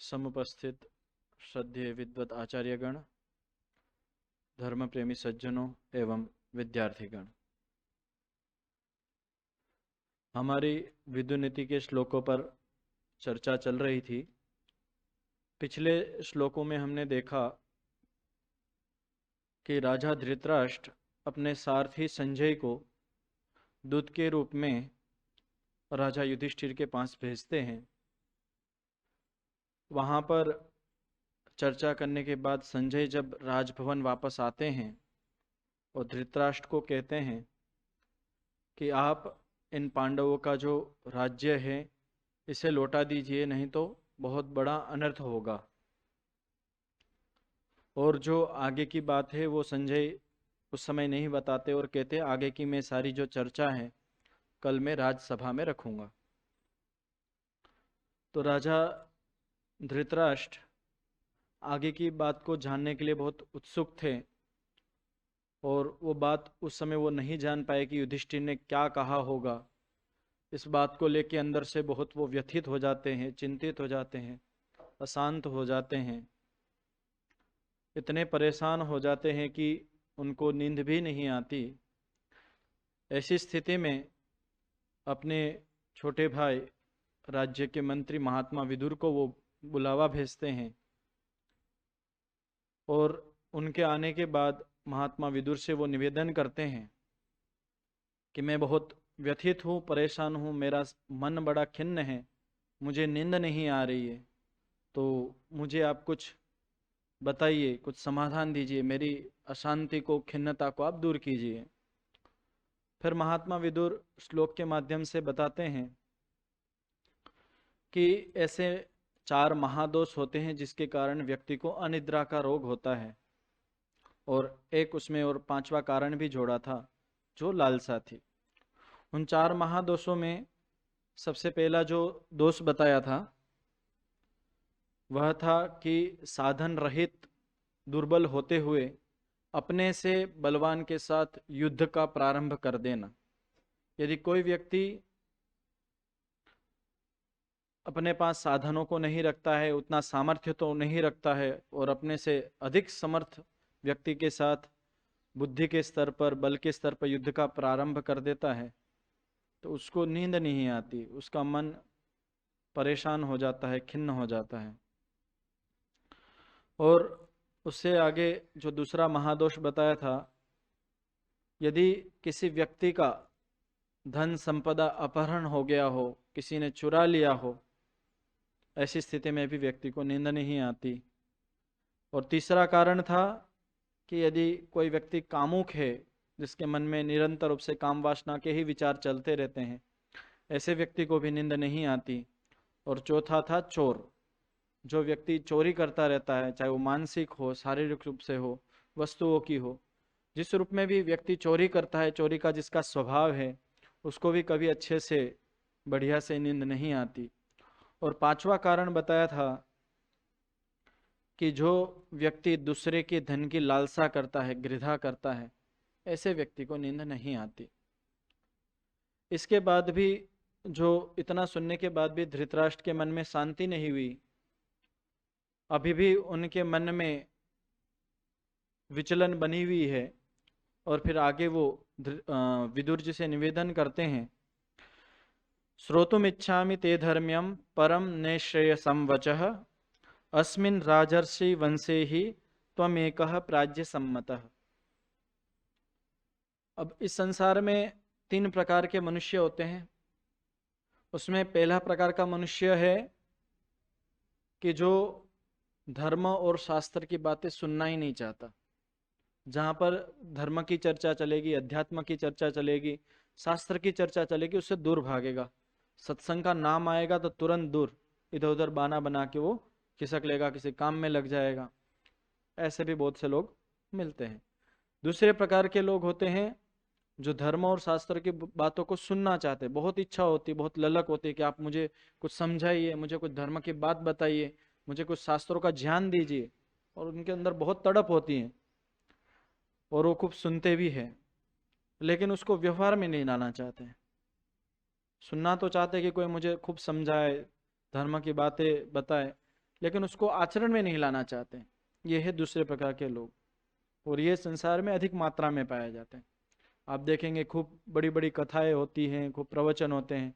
समुपस्थित श्रद्धेय विद्वत आचार्यगण, धर्म प्रेमी सज्जनों एवं विद्यार्थीगण, हमारी विदुनीति के श्लोकों पर चर्चा चल रही थी। पिछले श्लोकों में हमने देखा कि राजा धृतराष्ट्र अपने सारथी संजय को दूत के रूप में राजा युधिष्ठिर के पास भेजते हैं। वहाँ पर चर्चा करने के बाद संजय जब राजभवन वापस आते हैं और धृतराष्ट्र को कहते हैं कि आप इन पांडवों का जो राज्य है इसे लौटा दीजिए, नहीं तो बहुत बड़ा अनर्थ होगा। और जो आगे की बात है वो संजय उस समय नहीं बताते और कहते आगे की मैं सारी जो चर्चा है कल मैं राजसभा में रखूंगा। तो राजा धृतराष्ट्र आगे की बात को जानने के लिए बहुत उत्सुक थे और वो बात उस समय वो नहीं जान पाए कि युधिष्ठिर ने क्या कहा होगा। इस बात को लेके अंदर से बहुत वो व्यथित हो जाते हैं, चिंतित हो जाते हैं, अशांत हो जाते हैं, इतने परेशान हो जाते हैं कि उनको नींद भी नहीं आती। ऐसी स्थिति में अपने छोटे भाई राज्य के मंत्री महात्मा विदुर को वो बुलावा भेजते हैं और उनके आने के बाद महात्मा विदुर से वो निवेदन करते हैं कि मैं बहुत व्यथित हूँ, परेशान हूँ, मेरा मन बड़ा खिन्न है, मुझे नींद नहीं आ रही है, तो मुझे आप कुछ बताइए, कुछ समाधान दीजिए, मेरी अशांति को, खिन्नता को आप दूर कीजिए। फिर महात्मा विदुर श्लोक के माध्यम से बताते हैं कि ऐसे 4 महादोष होते हैं जिसके कारण व्यक्ति को अनिद्रा का रोग होता है, और एक उसमें और 5वां कारण भी जोड़ा था जो लालसा थी। उन 4 महादोषों में सबसे पहला जो दोष बताया था वह था कि साधन रहित दुर्बल होते हुए अपने से बलवान के साथ युद्ध का प्रारंभ कर देना। यदि कोई व्यक्ति अपने पास साधनों को नहीं रखता है, उतना सामर्थ्य तो नहीं रखता है, और अपने से अधिक समर्थ व्यक्ति के साथ बुद्धि के स्तर पर, बल के स्तर पर युद्ध का प्रारंभ कर देता है, तो उसको नींद नहीं आती, उसका मन परेशान हो जाता है, खिन्न हो जाता है। और उससे आगे जो दूसरा महादोष बताया था, यदि किसी व्यक्ति का धन संपदा अपहरण हो गया हो, किसी ने चुरा लिया हो, ऐसी स्थिति में भी व्यक्ति को नींद नहीं आती। और तीसरा कारण था कि यदि कोई व्यक्ति कामुक है, जिसके मन में निरंतर रूप से काम वासना के ही विचार चलते रहते हैं, ऐसे व्यक्ति को भी नींद नहीं आती। और चौथा था चोर, जो व्यक्ति चोरी करता रहता है, चाहे वो मानसिक हो, शारीरिक रूप से हो, वस्तुओं की हो, जिस रूप में भी व्यक्ति चोरी करता है, चोरी का जिसका स्वभाव है, उसको भी कभी अच्छे से बढ़िया से नींद नहीं आती। और 5वां कारण बताया था कि जो व्यक्ति दूसरे के धन की लालसा करता है, गृधा करता है, ऐसे व्यक्ति को नींद नहीं आती। इसके बाद भी, जो इतना सुनने के बाद भी धृतराष्ट्र के मन में शांति नहीं हुई, अभी भी उनके मन में विचलन बनी हुई है। और फिर आगे वो विदुर जी से निवेदन करते हैं, श्रोतुम इच्छामि ते धर्म्यम परम निश्रेयसं वचः अस्मिन् राजर्षि वंशे ही त्वमेकः प्राज्य सम्मतः। अब इस संसार में 3 प्रकार के मनुष्य होते हैं। उसमें पहला प्रकार का मनुष्य है कि जो धर्म और शास्त्र की बातें सुनना ही नहीं चाहता। जहाँ पर धर्म की चर्चा चलेगी, अध्यात्म की चर्चा चलेगी, शास्त्र की चर्चा चलेगी, उससे दूर भागेगा। सत्संग का नाम आएगा तो तुरंत दूर, इधर उधर बहाना बना के वो खिसक लेगा, किसी काम में लग जाएगा। ऐसे भी बहुत से लोग मिलते हैं। दूसरे प्रकार के लोग होते हैं जो धर्म और शास्त्र की बातों को सुनना चाहते हैं। बहुत इच्छा होती, बहुत ललक होती है कि आप मुझे कुछ समझाइए, मुझे कुछ धर्म की बात बताइए, मुझे कुछ शास्त्रों का ज्ञान दीजिए। और उनके अंदर बहुत तड़प होती है और वो खूब सुनते भी हैं, लेकिन उसको व्यवहार में नहीं लाना चाहते हैं। सुनना तो चाहते हैं कि कोई मुझे खूब समझाए, धर्म की बातें बताए, लेकिन उसको आचरण में नहीं लाना चाहते। ये है दूसरे प्रकार के लोग, और ये संसार में अधिक मात्रा में पाए जाते हैं। आप देखेंगे खूब बड़ी बड़ी कथाएं होती हैं, खूब प्रवचन होते हैं,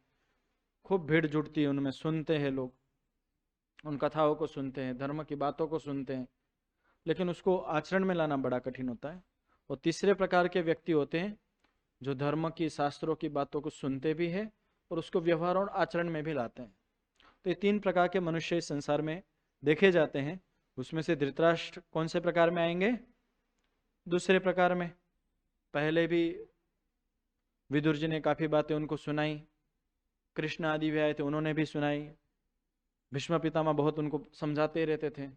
खूब भीड़ जुटती है, उनमें सुनते हैं लोग, उन कथाओं को सुनते हैं, धर्म की बातों को सुनते हैं, लेकिन उसको आचरण में लाना बड़ा कठिन होता है। और तीसरे प्रकार के व्यक्ति होते हैं जो धर्म की शास्त्रों की बातों को सुनते भी हैं और उसको व्यवहार और आचरण में भी लाते हैं। तो ये तीन प्रकार के मनुष्य इस संसार में देखे जाते हैं। उसमें से धृतराष्ट्र कौन से प्रकार में आएंगे? दूसरे प्रकार में। पहले भी विदुर जी ने काफी बातें उनको सुनाई, कृष्ण आदि भी आए थे, उन्होंने भी सुनाई, भीष्म पितामह बहुत उनको समझाते रहते थे,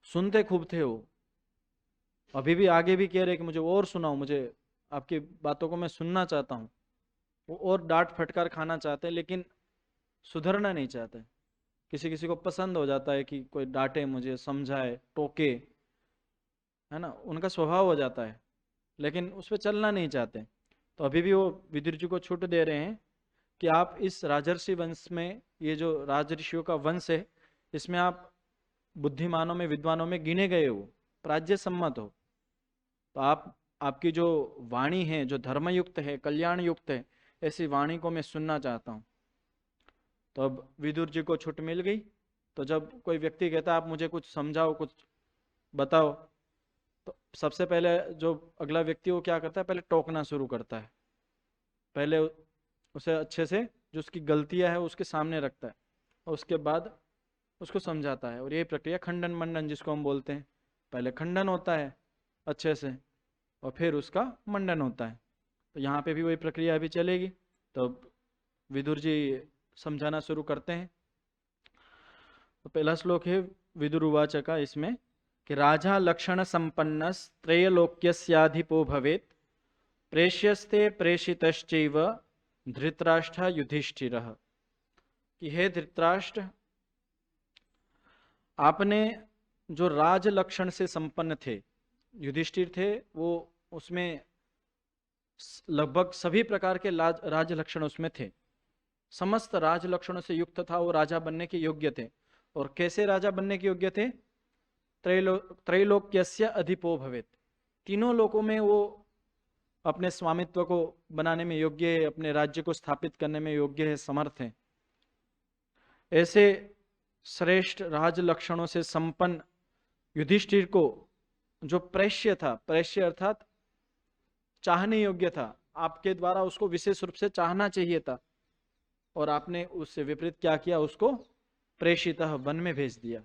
सुनते खूब थे वो। अभी भी आगे भी कह रहे कि मुझे और सुनाओ, मुझे आपकी बातों को मैं सुनना चाहता हूँ। वो और डांट फटकार खाना चाहते हैं, लेकिन सुधरना नहीं चाहते। किसी किसी को पसंद हो जाता है कि कोई डांटे, मुझे समझाए, टोके, है ना, उनका स्वभाव हो जाता है, लेकिन उस पर चलना नहीं चाहते। तो अभी भी वो विदुर जी को छूट दे रहे हैं कि आप इस राजर्षि वंश में, ये जो राजऋषियों का वंश है, इसमें आप बुद्धिमानों में, विद्वानों में गिने गए हो, प्राज्य सम्मत हो। तो आप, आपकी जो वाणी है, जो धर्मयुक्त है, कल्याण युक्त है, ऐसी वाणी को मैं सुनना चाहता हूँ। तो अब विदुर जी को छूट मिल गई। तो जब कोई व्यक्ति कहता है आप मुझे कुछ समझाओ, कुछ बताओ, तो सबसे पहले जो अगला व्यक्ति वो क्या करता है, पहले टोकना शुरू करता है। पहले उसे अच्छे से जो उसकी गलतियां है उसके सामने रखता है, और उसके बाद उसको समझाता है। और ये प्रक्रिया खंडन मंडन जिसको हम बोलते हैं, पहले खंडन होता है अच्छे से और फिर उसका मंडन होता है। तो यहाँ पे भी वही प्रक्रिया अभी चलेगी। तो विदुर जी समझाना शुरू करते हैं। तो पहला श्लोक है विदुर उवाच का, इसमें कि राजा लक्षण संपन्न त्रैलोक्यस्याधिपो भवेत्, प्रेष्यस्ते प्रेषितश्चैव धृतराष्ट्र युधिष्ठिरः। कि हे धृतराष्ट्र, आपने जो राज लक्षण से संपन्न थे, युधिष्ठिर थे, वो उसमें लगभग सभी प्रकार के राज लक्षण उसमें थे, समस्त राज लक्षणों से युक्त था, वो राजा बनने के योग्य थे। और कैसे राजा बनने के योग्य थे? त्रैलोक्यस्य अधिपो भवेत्, तीनों लोकों में वो अपने स्वामित्व को बनाने में योग्य है, अपने राज्य को स्थापित करने में योग्य है, समर्थ है। ऐसे श्रेष्ठ राज लक्षणों से संपन्न युधिष्ठिर को जो प्रेष्य था, प्रेष्य अर्थात चाहने योग्य था, आपके द्वारा उसको विशेष रूप से चाहना चाहिए था, और आपने उससे विपरीत क्या किया, उसको प्रेषित वन में भेज दिया।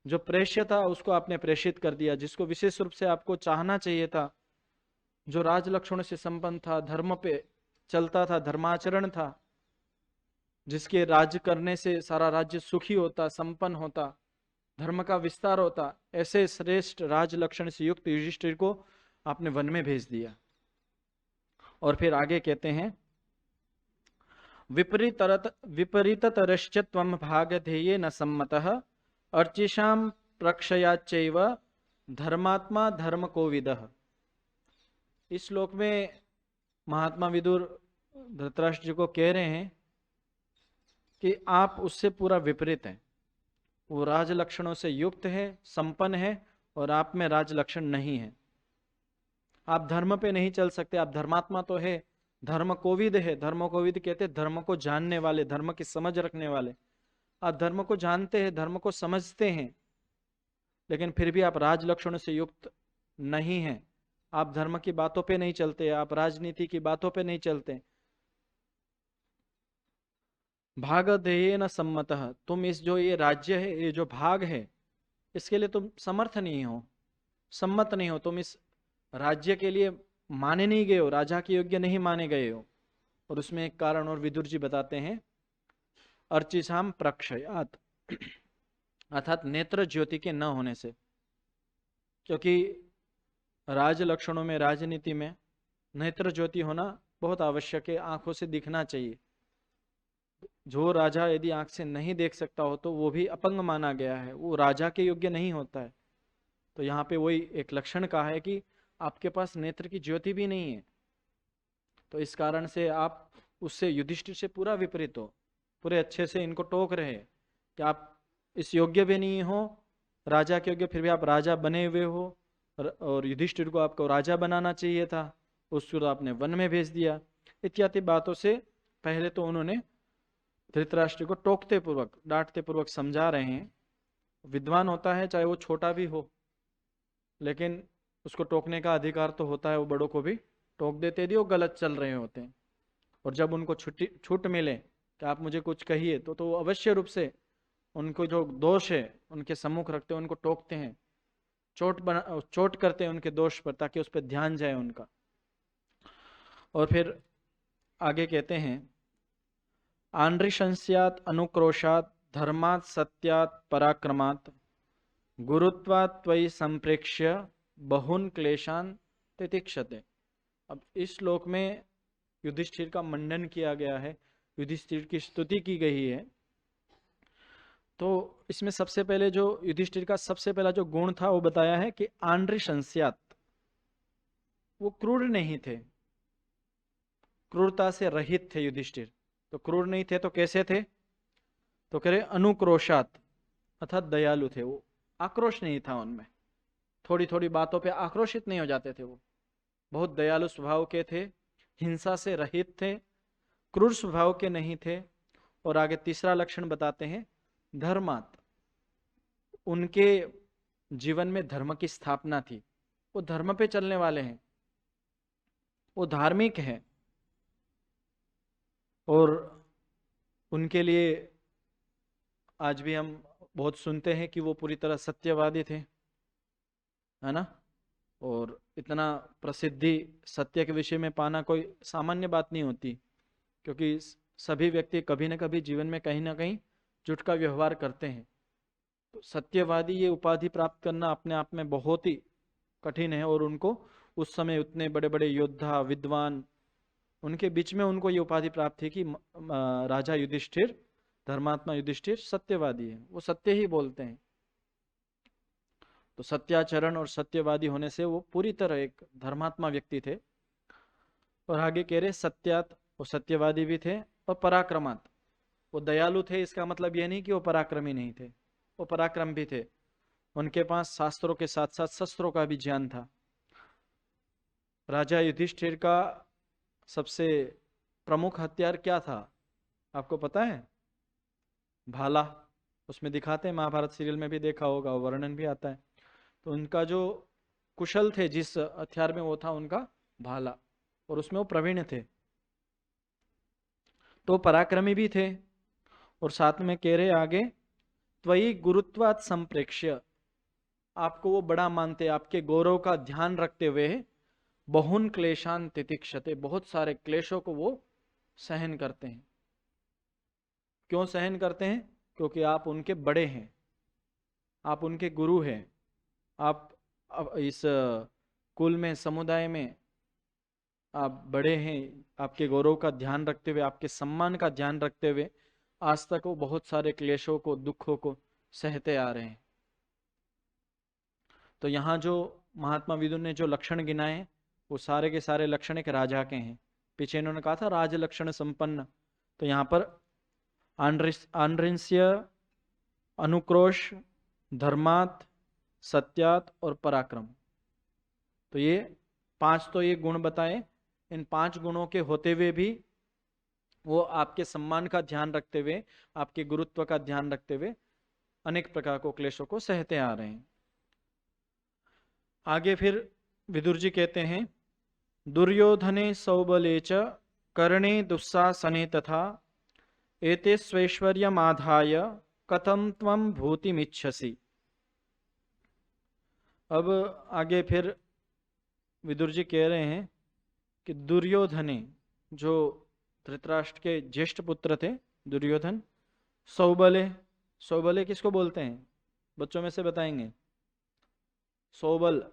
जो प्रेष्य था उसको आपने प्रेषित कर दिया, जिसको विशेष रूप से आपको चाहना चाहिए था, जो राज लक्षणों से संपन्न था, धर्म पे चलता था, धर्माचरण था, जिसके राज्य करने से सारा राज्य सुखी होता, संपन्न होता, धर्म का विस्तार होता, ऐसे श्रेष्ठ राज लक्षण से युक्त युधिष्ठिर को आपने वन में भेज दिया। और फिर आगे कहते हैं विपरीततरश्च त्वं भागधेये न सम्मतः अर्चिषां प्रक्षयाच्चैव धर्मात्मा धर्म कोविदः। इस श्लोक में महात्मा विदुर धृतराष्ट्र जी को कह रहे हैं कि आप उससे पूरा विपरीत हैं। वो राज लक्षणों से युक्त है, संपन्न है, और आप में राज लक्षण नहीं है। आप धर्म पे नहीं चल सकते। आप धर्मात्मा तो है, धर्म कोविद है। धर्म कोविद कहते हैं धर्म को जानने वाले, धर्म की समझ रखने वाले। आप धर्म को जानते हैं, धर्म को समझते हैं, लेकिन फिर भी आप राज लक्षणों से युक्त नहीं हैं। आप धर्म की बातों पे नहीं चलते, आप राजनीति की बातों पे नहीं चलते। भागधेयेन सम्मतः, तुम इस जो ये राज्य है, ये जो भाग है, इसके लिए तुम समर्थ नहीं हो, सम्मत नहीं हो, तुम इस राज्य के लिए माने नहीं गए हो, राजा के योग्य नहीं माने गए हो। और उसमें एक कारण और विदुर जी बताते हैं, अर्चिसाम प्रक्षयात, अर्थात नेत्र ज्योति के न होने से। क्योंकि राज लक्षणों में, राजनीति में नेत्र ज्योति होना बहुत आवश्यक है, आंखों से दिखना चाहिए। जो राजा यदि आंख से नहीं देख सकता हो तो वो भी अपंग माना गया है, वो राजा के योग्य नहीं होता है। तो यहाँ पे वही एक लक्षण कहा है कि आपके पास नेत्र की ज्योति भी नहीं है, तो इस कारण से आप उससे, युधिष्ठिर से पूरा विपरीत हो, पूरे अच्छे से इनको टोक रहे कि आप इस योग्य भी नहीं हो, राजा के योग्य, फिर भी आप राजा बने हुए हो, और युधिष्ठिर को आपको राजा बनाना चाहिए था, उसको तो आपने वन में भेज दिया। इत्यादि बातों से पहले तो उन्होंने धृतराष्ट्र को टोकते पूर्वक, डांटते पूर्वक समझा रहे हैं। विद्वान होता है चाहे वो छोटा भी हो, लेकिन उसको टोकने का अधिकार तो होता है, वो बड़ों को भी टोक देते यदि वो गलत चल रहे होते हैं। और जब उनको छूट मिले कि आप मुझे कुछ कहिए, तो वो अवश्य रूप से उनको जो दोष है उनके सम्मुख रखते हैं, उनको टोकते हैं, चोट करते हैं उनके दोष पर, ताकि उस पर ध्यान जाए उनका। और फिर आगे कहते हैं, आनृशंस्यात् अनुक्रोशात् धर्मात् सत्यात् पराक्रमात् गुरुत्वात् त्वयि संप्रेक्ष्य बहुन क्लेशान तितिक्षते। अब इस श्लोक में युधिष्ठिर का मंडन किया गया है, युधिष्ठिर की स्तुति की गई है। तो इसमें सबसे पहले जो युधिष्ठिर का सबसे पहला जो गुण था वो बताया है कि आनृशंस्यात्, वो क्रूर नहीं थे, क्रूरता से रहित थे युधिष्ठिर। तो क्रूर नहीं थे तो कैसे थे? तो कह रहे अनुक्रोशात, अर्थात दयालु थे, वो आक्रोश नहीं था उनमें, थोड़ी थोड़ी बातों पे आक्रोशित नहीं हो जाते थे, वो बहुत दयालु स्वभाव के थे, हिंसा से रहित थे, क्रूर स्वभाव के नहीं थे। और आगे तीसरा लक्षण बताते हैं, धर्मात, उनके जीवन में धर्म की स्थापना थी, वो धर्म पे चलने वाले हैं, वो धार्मिक हैं। और उनके लिए आज भी हम बहुत सुनते हैं कि वो पूरी तरह सत्यवादी थे, है ना। और इतना प्रसिद्धि सत्य के विषय में पाना कोई सामान्य बात नहीं होती, क्योंकि सभी व्यक्ति कभी न कभी जीवन में कहीं ना कहीं झूठ का व्यवहार करते हैं। तो सत्यवादी ये उपाधि प्राप्त करना अपने आप में बहुत ही कठिन है। और उनको उस समय उतने बड़े बड़े योद्धा, विद्वान, उनके बीच में उनको ये उपाधि प्राप्त थी कि राजा युधिष्ठिर, धर्मात्मा युधिष्ठिर सत्यवादी है, वो सत्य ही बोलते हैं। तो सत्याचरण और सत्यवादी होने से वो पूरी तरह एक धर्मात्मा व्यक्ति थे। और आगे कह रहे सत्यात, वो सत्यवादी भी थे, और पराक्रमात, वो दयालु थे। इसका मतलब यह नहीं कि वो पराक्रमी नहीं थे, वो पराक्रम भी थे, उनके पास शास्त्रों के साथ साथ शस्त्रों का भी ज्ञान था। राजा युधिष्ठिर का सबसे प्रमुख हथियार क्या था आपको पता है? भाला। उसमें दिखाते हैं, महाभारत सीरियल में भी देखा होगा, वर्णन भी आता है। तो उनका जो कुशल थे जिस हथियार में, वो था उनका भाला, और उसमें वो प्रवीण थे, तो पराक्रमी भी थे। और साथ में कह रहे आगे, त्वयि गुरुत्वात् संप्रेक्ष्य, आपको वो बड़ा मानते, आपके गौरव का ध्यान रखते हुए बहुन क्लेशान तितिक्षते, बहुत सारे क्लेशों को वो सहन करते हैं। क्यों सहन करते हैं? क्योंकि आप उनके बड़े हैं, आप उनके गुरु हैं, आप इस कुल में, समुदाय में आप बड़े हैं। आपके गौरव का ध्यान रखते हुए, आपके सम्मान का ध्यान रखते हुए आज तक वो बहुत सारे क्लेशों को, दुखों को सहते आ रहे हैं। तो यहाँ जो महात्मा विदुर ने जो लक्षण गिनाए, वो सारे के सारे लक्षण एक राजा के हैं। पीछे इन्होंने कहा था राज लक्षण संपन्न, तो यहाँ पर आनृंस्य, अनुक्रोश, धर्मात, सत्यात और पराक्रम, तो ये पांच तो ये गुण बताए। इन पांच गुणों के होते हुए भी वो आपके सम्मान का ध्यान रखते हुए, आपके गुरुत्व का ध्यान रखते हुए अनेक प्रकार को क्लेशों को सहते आ रहे हैं। आगे फिर विदुर जी कहते हैं, दुर्योधने सौबले च कर्णे दुस्साहसने तथा एते स्वैश्वर्यमाधाय कथम त्वं भूतिमिच्छसि। अब आगे फिर विदुर जी कह रहे हैं कि दुर्योधने, जो धृतराष्ट्र के ज्येष्ठ पुत्र थे दुर्योधन, सौबले, सौबले किसको बोलते हैं बच्चों में से बताएंगे? सौबल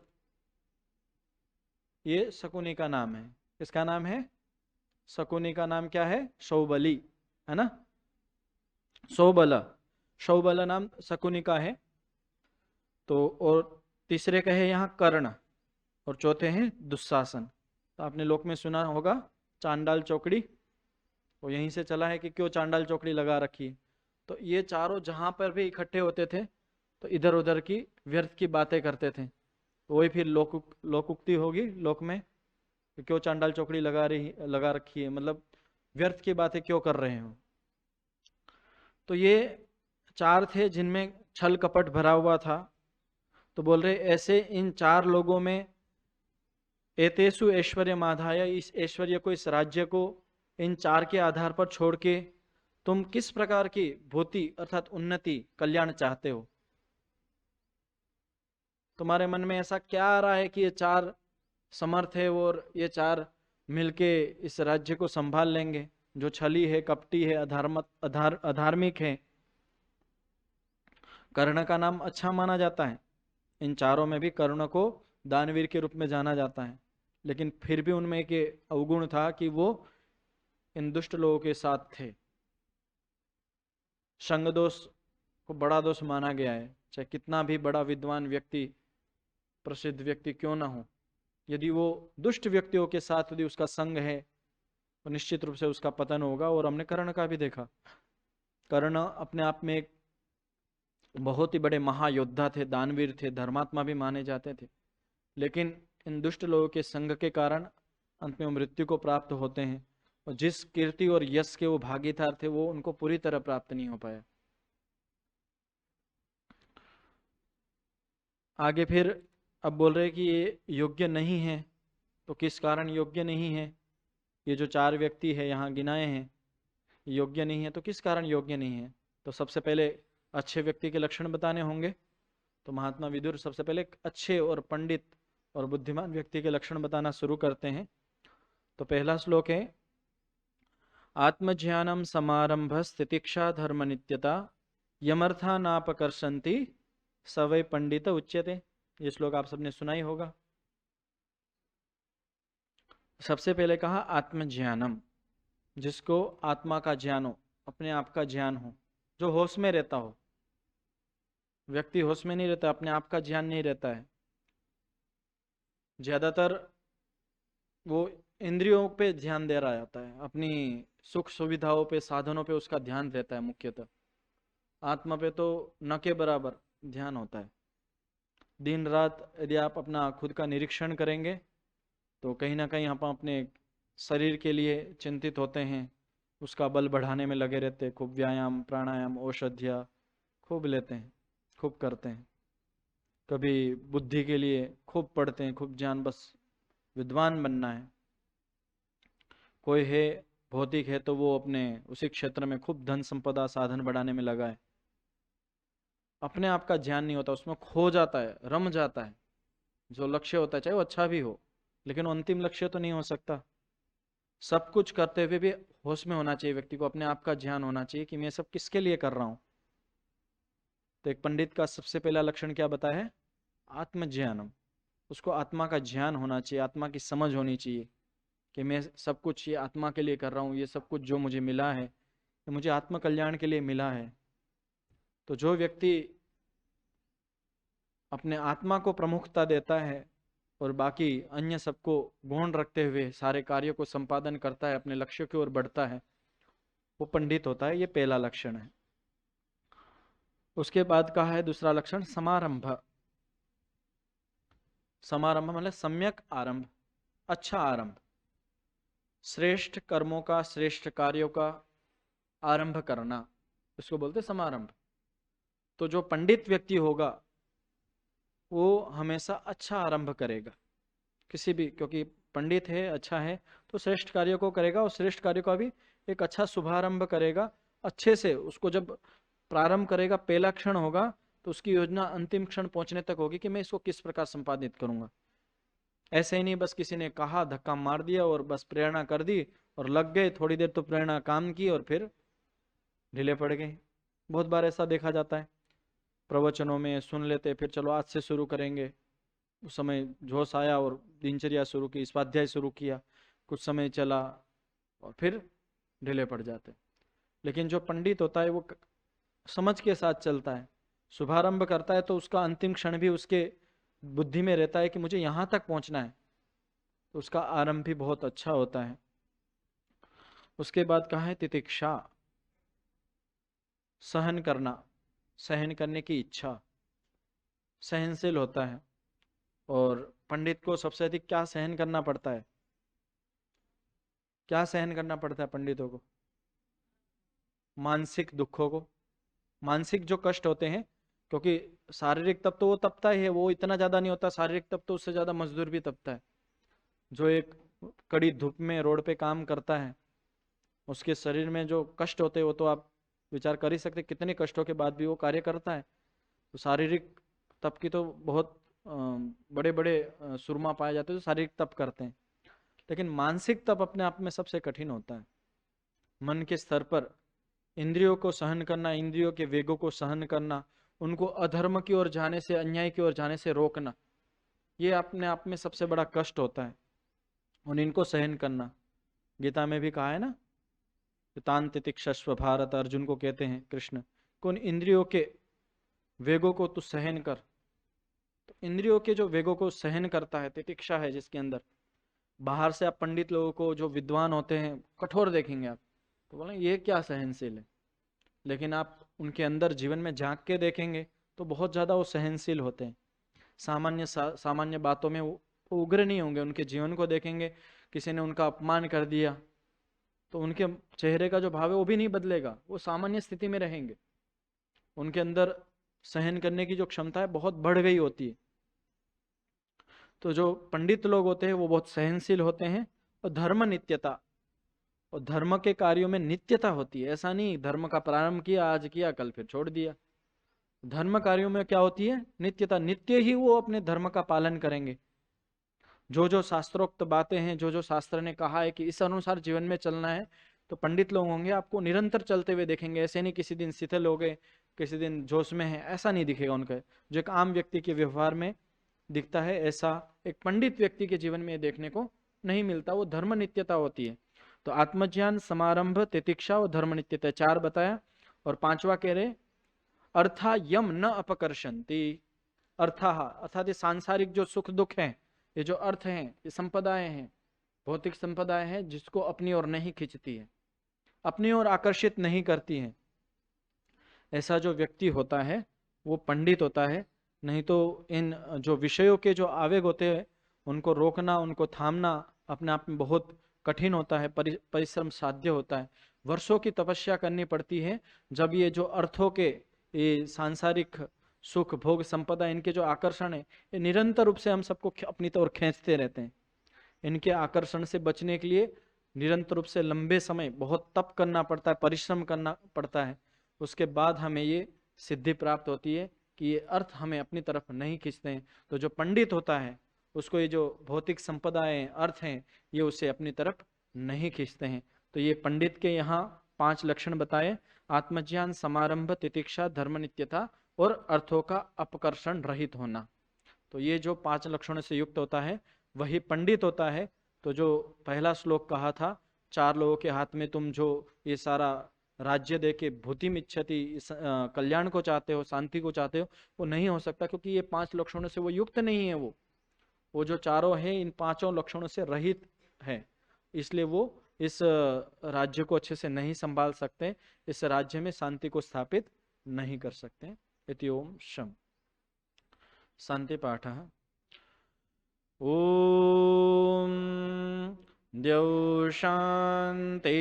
ये शकुनी का नाम है। किसका नाम है? शकुनी का नाम क्या है? सौबली, है ना। सौबल, सौबल नाम शकुनी का है। तो और तीसरे का है यहाँ कर्ण, और चौथे हैं दुशासन। तो आपने लोक में सुना होगा चांडाल चौकड़ी, वो यहीं से चला है कि क्यों चांडाल चौकड़ी लगा रखी है। तो ये चारों जहां पर भी इकट्ठे होते थे तो इधर उधर की व्यर्थ की बातें करते थे। तो वही फिर लोकुक्ति होगी लोक में कि क्यों चांडाल चौकड़ी लगा रखी है, मतलब व्यर्थ की बातें क्यों कर रहे हो। तो ये चार थे जिनमें छल कपट भरा हुआ था। तो बोल रहे ऐसे इन चार लोगों में एतेसु ऐश्वर्य माधाया, इस ऐश्वर्य को, इस राज्य को इन चार के आधार पर छोड़ के तुम किस प्रकार की भूति अर्थात उन्नति कल्याण चाहते हो? तुम्हारे मन में ऐसा क्या आ रहा है कि ये चार समर्थ है और ये चार मिलके इस राज्य को संभाल लेंगे, जो छली है, कपटी है, अधार्मिक है। कर्ण का नाम अच्छा माना जाता है, इन चारों में भी कर्ण को दानवीर के रूप में जाना जाता है, लेकिन फिर भी उनमें एक अवगुण था कि वो इन दुष्ट लोगों के साथ थे। संग दोष को बड़ा दोष माना गया है, चाहे कितना भी बड़ा विद्वान व्यक्ति, प्रसिद्ध व्यक्ति क्यों ना हो, यदि वो दुष्ट व्यक्तियों के साथ यदि उसका संग है तो निश्चित रूप से उसका पतन होगा। और हमने कर्ण का भी देखा। कर्ण अपने आप में एक बहुत ही बड़े महायोद्धा थे, दानवीर थे, धर्मात्मा भी माने जाते थे, लेकिन इन दुष्ट लोगों के संग के कारण अंत में वो मृत्यु को प्राप्त होते हैं। और जिस कीर्ति और यश के वो भागीदार थे वो उनको पूरी तरह प्राप्त नहीं हो पाया। आगे फिर अब बोल रहे कि ये योग्य नहीं है। तो किस कारण योग्य नहीं है? ये जो चार व्यक्ति है यहाँ गिनाए हैं योग्य नहीं है, तो किस कारण योग्य नहीं है? तो सबसे पहले अच्छे व्यक्ति के लक्षण बताने होंगे। तो महात्मा विदुर सबसे पहले अच्छे और पंडित और बुद्धिमान व्यक्ति के लक्षण बताना शुरू करते हैं। तो पहला श्लोक है, आत्मज्ञानम समारंभ स्थितिक्षा धर्म नित्यता यमर्था नापकर्षंति सवै पंडित उच्यते। ये श्लोक आप सबने सुना ही होगा। सबसे पहले कहा आत्मज्ञानम, जिसको आत्मा का ज्ञान हो, अपने आप का ज्ञान हो, जो होश में रहता हो। व्यक्ति होश में नहीं रहता, अपने आप का ज्ञान नहीं रहता है। ज्यादातर वो इंद्रियों पे ध्यान दे रहा होता है, अपनी सुख सुविधाओं पे, साधनों पे उसका ध्यान रहता है मुख्यतः। आत्मा पे तो न के बराबर ध्यान होता है। दिन रात यदि आप अपना खुद का निरीक्षण करेंगे तो कहीं ना कहीं हम अपने शरीर के लिए चिंतित होते हैं, उसका बल बढ़ाने में लगे रहते हैं, खूब व्यायाम, प्राणायाम, औषधियाँ खूब लेते हैं, खूब करते हैं। कभी बुद्धि के लिए खूब पढ़ते हैं, खूब ज्ञान, बस विद्वान बनना है। कोई है भौतिक है तो वो अपने उसी क्षेत्र में खूब धन संपदा साधन बढ़ाने में लगा है। अपने आप का ज्ञान नहीं होता, उसमें खो जाता है, रम जाता है। जो लक्ष्य होता है चाहे वो अच्छा भी हो, लेकिन वो अंतिम लक्ष्य तो नहीं हो सकता। सब कुछ करते हुए भी होश में होना चाहिए व्यक्ति को, अपने आप का ज्ञान होना चाहिए कि मैं सब किसके लिए कर रहा हूँ। तो एक पंडित का सबसे पहला लक्षण क्या बताया है? आत्मज्ञानम। उसको आत्मा का ज्ञान होना चाहिए, आत्मा की समझ होनी चाहिए कि मैं सब कुछ ये आत्मा के लिए कर रहा हूँ, ये सब कुछ जो मुझे मिला है ये मुझे आत्म कल्याण के लिए मिला है। तो जो व्यक्ति अपने आत्मा को प्रमुखता देता है और बाकी अन्य सबको गौण रखते हुए सारे कार्यों को संपादन करता है, अपने लक्ष्य की ओर बढ़ता है, वो पंडित होता है। ये पहला लक्षण है। उसके बाद कहा है दूसरा लक्षण समारंभ। समारंभ मतलब सम्यक आरंभ, अच्छा आरंभ, श्रेष्ठ कर्मों का, श्रेष्ठ कार्यों का आरंभ करना, इसको बोलते समारंभ। तो जो पंडित व्यक्ति होगा वो हमेशा अच्छा आरंभ करेगा किसी भी, क्योंकि पंडित है, अच्छा है, तो श्रेष्ठ कार्यों को करेगा और श्रेष्ठ कार्यों का भी एक अच्छा शुभारंभ करेगा। अच्छे से उसको जब प्रारंभ करेगा, पहला क्षण होगा, तो उसकी योजना अंतिम क्षण पहुंचने तक होगी कि मैं इसको किस प्रकार संपादित करूंगा। ऐसे ही नहीं बस किसी ने कहा, धक्का मार दिया और बस प्रेरणा कर दी और लग गए, थोड़ी देर तो प्रेरणा काम की और फिर ढीले पड़ गए। बहुत बार ऐसा देखा जाता है, प्रवचनों में सुन लेते, फिर चलो आज से शुरू करेंगे, उस समय जोश आया और दिनचर्या शुरू की, स्वाध्याय शुरू किया, कुछ समय चला और फिर ढीले पड़ जाते। लेकिन जो पंडित होता है वो समझ के साथ चलता है, शुभारंभ करता है तो उसका अंतिम क्षण भी उसके बुद्धि में रहता है कि मुझे यहां तक पहुंचना है, तो उसका आरंभ भी बहुत अच्छा होता है। उसके बाद कहा है तितिक्षा, सहन करना, सहन करने की इच्छा, सहनशील होता है। और पंडित को सबसे अधिक क्या सहन करना पड़ता है? क्या सहन करना पड़ता है पंडितों को? मानसिक दुखों को, मानसिक जो कष्ट होते हैं, क्योंकि शारीरिक तप तो वो तपता ही है, वो इतना ज्यादा नहीं होता, शारीरिक तप तो उससे ज्यादा मजदूर भी तपता है। जो एक कड़ी धूप में रोड पे काम करता है, उसके शरीर में जो कष्ट होते हैं वो तो आप विचार कर ही सकते, कितने कष्टों के बाद भी वो कार्य करता है। तो शारीरिक तप की तो बहुत बड़े बड़े सुरमा पाए जाते हैं जो शारीरिक तप करते हैं, लेकिन मानसिक तप अपने आप में सबसे कठिन होता है। मन के स्तर पर इंद्रियों को सहन करना, इंद्रियों के वेगों को सहन करना, उनको अधर्म की ओर जाने से, अन्याय की ओर जाने से रोकना, ये अपने आप में सबसे बड़ा कष्ट होता है। और इनको सहन करना, गीता में भी कहा है ना, तान तितिक्षस्व भारत, अर्जुन को कहते हैं कृष्ण, कौन इंद्रियों के वेगों को तू सहन कर। तो इंद्रियों के जो वेगों को सहन करता है, तितिक्षा है जिसके अंदर, बाहर से आप पंडित लोगों को, जो विद्वान होते हैं, कठोर देखेंगे आप, तो बोलेंगे ये क्या सहनशील है, लेकिन आप उनके अंदर जीवन में झांक के देखेंगे तो बहुत ज्यादा वो सहनशील होते हैं। सामान्य बातों में वो उग्र नहीं होंगे, उनके जीवन को देखेंगे, किसी ने उनका अपमान कर दिया तो उनके चेहरे का जो भाव है वो भी नहीं बदलेगा, वो सामान्य स्थिति में रहेंगे। उनके अंदर सहन करने की जो क्षमता है बहुत बढ़ गई होती है। तो जो पंडित लोग होते हैं वो बहुत सहनशील होते हैं। और धर्म नित्यता, और धर्म के कार्यों में नित्यता होती है, ऐसा नहीं धर्म का प्रारंभ किया, आज किया, कल फिर छोड़ दिया। धर्म कार्यों में क्या होती है? नित्यता, नित्य ही वो अपने धर्म का पालन करेंगे। जो जो शास्त्रोक्त बातें हैं, जो जो शास्त्र ने कहा है कि इस अनुसार जीवन में चलना है, तो पंडित लोग होंगे आपको निरंतर चलते हुए देखेंगे। ऐसे नहीं किसी दिन शिथिल हो गए, किसी दिन जोश में है, ऐसा नहीं दिखेगा उनका। जो एक आम व्यक्ति के व्यवहार में दिखता है, ऐसा एक पंडित व्यक्ति के जीवन में देखने को नहीं मिलता। वो धर्म नित्यता होती है। तो आत्मज्ञान, समारंभ, तितिक्षा और धर्म नित्यता, चार बताया। और पांचवा कह रहे अर्था यम न अपकर्षंति। अर्था अर्थात ये सांसारिक जो सुख दुख है, ये जो अर्थ हैं, ये संपदाएं हैं, भौतिक संपदाएं हैं, जिसको अपनी ओर नहीं खींचती है, अपनी ओर आकर्षित नहीं करती हैं। ऐसा जो व्यक्ति होता है वो पंडित होता है। नहीं तो इन जो विषयों के जो आवेग होते हैं उनको रोकना, उनको थामना अपने आप में बहुत कठिन होता है, परिश्रम साध्य होता है। वर्षों की तपस्या करनी पड़ती है जब ये जो अर्थों के, ये सांसारिक सुख भोग संपदा, इनके जो आकर्षण है, ये निरंतर रूप से हम सबको अपनी तरफ खींचते रहते हैं। इनके आकर्षण से बचने के लिए निरंतर रूप से लंबे समय बहुत तप करना पड़ता है, परिश्रम करना पड़ता है। उसके बाद हमें ये सिद्धि प्राप्त होती है कि ये अर्थ हमें अपनी तरफ नहीं खींचते हैं। तो जो पंडित होता है उसको ये जो भौतिक संपदाएं, अर्थ हैं, ये उसे अपनी तरफ नहीं खींचते हैं। तो ये पंडित के यहाँ 5 लक्षण बताए: आत्मज्ञान, समारंभ, तितिक्षा, धर्मनित्यता और अर्थों का अपकर्षण रहित होना। तो ये जो 5 लक्षणों से युक्त होता है वही पंडित होता है। तो जो पहला श्लोक कहा था, 4 लोगों के हाथ में तुम जो ये सारा राज्य दे के भूतिम इच्छति, कल्याण को चाहते हो, शांति को चाहते हो, वो नहीं हो सकता, क्योंकि ये 5 लक्षणों से वो युक्त नहीं है। वो जो चारों हैं इन 5 लक्षणों से रहित है, इसलिए वो इस राज्य को अच्छे से नहीं संभाल सकते, इस राज्य में शांति को स्थापित नहीं कर सकते। इति ओम शम। शांति पाठ। ओम द्यौ शान्तिरन्तरिक्षं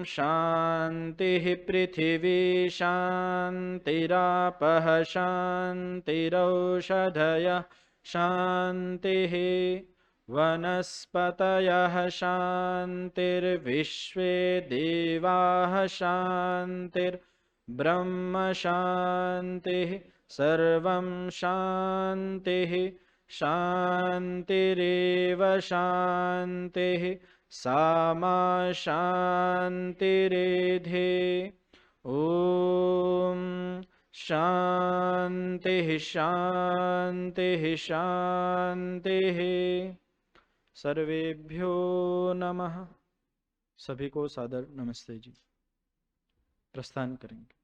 शान्तिः, पृथिवी शान्तिरापः शान्तिरौषधयः शान्तिः, वनस्पतयः शान्तिर्विश्वे देवाः शान्तिर्ब्रह्म शान्तिः सर्वं शान्तिः शान्तिरेव शान्तिः सामा शान्तिरेधे। ॐ शान्तिः शान्तिः शान्तिः। सर्वेभ्यो नमः। सभी को सादर नमस्ते जी। प्रस्थान करेंगे।